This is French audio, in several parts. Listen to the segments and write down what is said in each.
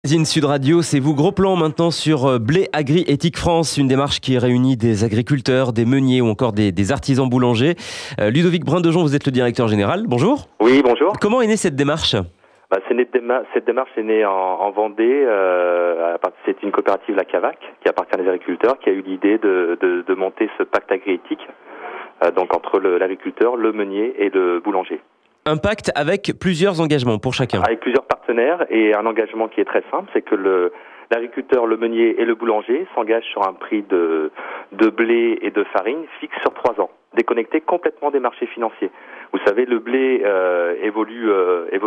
Magazine Sud Radio, c'est vous. Gros plan maintenant sur Blé Agri Éthique France, une démarche qui réunit des agriculteurs, des meuniers ou encore des artisans boulangers. Ludovic Brindejon, vous êtes le directeur général. Bonjour. Oui, bonjour. Comment est née cette démarche ? Cette démarche est née en Vendée. C'est une coopérative, la Cavac, qui appartient à des agriculteurs, qui a eu l'idée de monter ce pacte agri-éthique, donc entre l'agriculteur, le meunier et le boulanger. Un pacte avec plusieurs engagements pour chacun. Avec plusieurs partenaires et un engagement qui est très simple, c'est que l'agriculteur, le meunier et le boulanger s'engagent sur un prix de blé et de farine fixe sur 3 ans, déconnecté complètement des marchés financiers. Vous savez, le blé évolue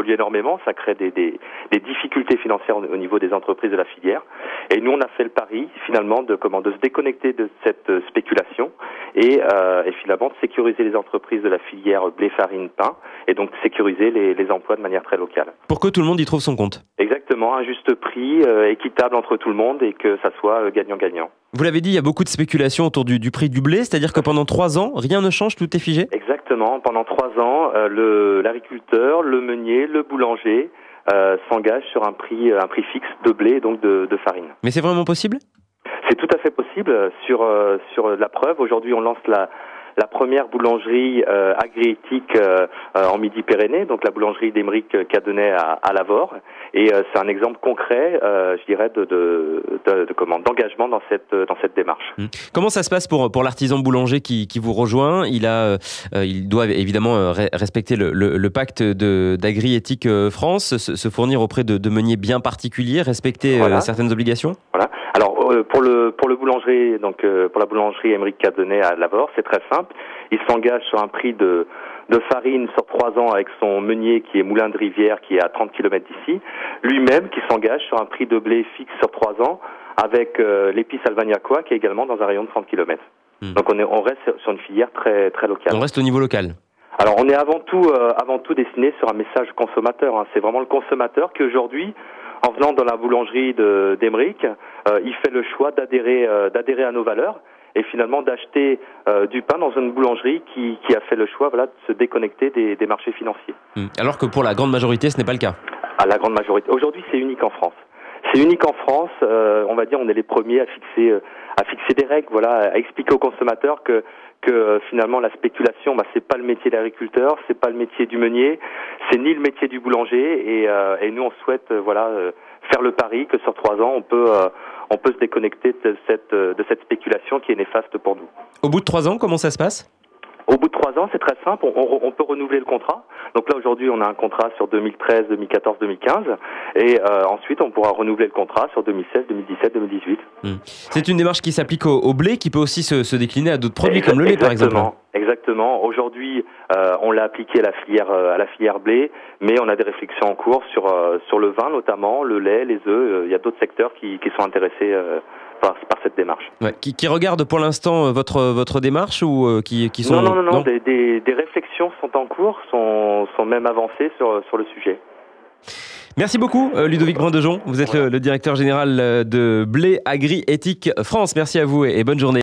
énormément, ça crée des difficultés financières au niveau des entreprises de la filière. Et nous, on a fait le pari finalement de se déconnecter de cette spéculation et finalement de sécuriser les entreprises de la filière blé, farine, pain, et donc de sécuriser les emplois de manière très locale. Pour que tout le monde y trouve son compte. Exactement, un juste prix équitable entre tout le monde et que ça soit gagnant-gagnant. Vous l'avez dit, il y a beaucoup de spéculation autour du prix du blé, c'est-à-dire que pendant 3 ans, rien ne change, tout est figé ? Exactement, pendant 3 ans, l'agriculteur, le meunier, le boulanger s'engagent sur un prix fixe de blé et donc de farine. Mais c'est vraiment possible ? C'est tout à fait possible sur la preuve. Aujourd'hui, on lance la première boulangerie agri-éthique en Midi-Pyrénées, donc la boulangerie d'Émeric Cadenet à Lavore. Et c'est un exemple concret, je dirais, d'engagement dans cette démarche. Comment ça se passe pour l'artisan boulanger qui vous rejoint ? Il doit évidemment respecter le pacte d'Agri-Éthique France, se fournir auprès de meuniers bien particuliers, respecter certaines obligations. Voilà. Alors pour le boulanger, donc pour la boulangerie Émeric Cadenet à Lavore, c'est très simple. Il s'engage sur un prix de farine sur 3 ans avec son meunier qui est Moulin de Rivière, qui est à 30 km d'ici. Lui-même qui s'engage sur un prix de blé fixe sur 3 ans avec l'épice Alvagnacois qui est également dans un rayon de 30 km. Donc on reste sur une filière très, très locale. On reste au niveau local. Alors on est avant tout destiné sur un message consommateur. C'est vraiment le consommateur qui aujourd'hui, en venant dans la boulangerie d'Émeric, il fait le choix d'adhérer à nos valeurs et finalement d'acheter du pain dans une boulangerie qui a fait le choix de se déconnecter des marchés financiers. Alors que pour la grande majorité, ce n'est pas le cas. À la grande majorité. Aujourd'hui, c'est unique en France. C'est unique en France. On va dire, on est les premiers à fixer des règles, à expliquer aux consommateurs que finalement la spéculation, c'est pas le métier de l'agriculteur, c'est pas le métier du meunier, c'est ni le métier du boulanger. Et nous, on souhaite faire le pari que sur 3 ans, on peut se déconnecter de cette spéculation qui est néfaste pour nous. Au bout de 3 ans, comment ça se passe ? Au bout de 3 ans, c'est très simple, on peut renouveler le contrat. Donc là, aujourd'hui, on a un contrat sur 2013, 2014, 2015. Et ensuite, on pourra renouveler le contrat sur 2016, 2017, 2018. C'est une démarche qui s'applique au blé, qui peut aussi se décliner à d'autres produits comme le lait, par exemple. Exactement. Aujourd'hui, on l'a appliqué à la filière blé, mais on a des réflexions en cours sur le vin notamment, le lait, les œufs. Il y a d'autres secteurs qui sont intéressés par cette démarche. Qui regardent pour l'instant votre démarche ou qui sont... Non. Des réflexions sont en cours, sont même avancées sur le sujet. Merci beaucoup Ludovic Brindejon, vous êtes le directeur général de Blé Agri Éthique France. Merci à vous et bonne journée.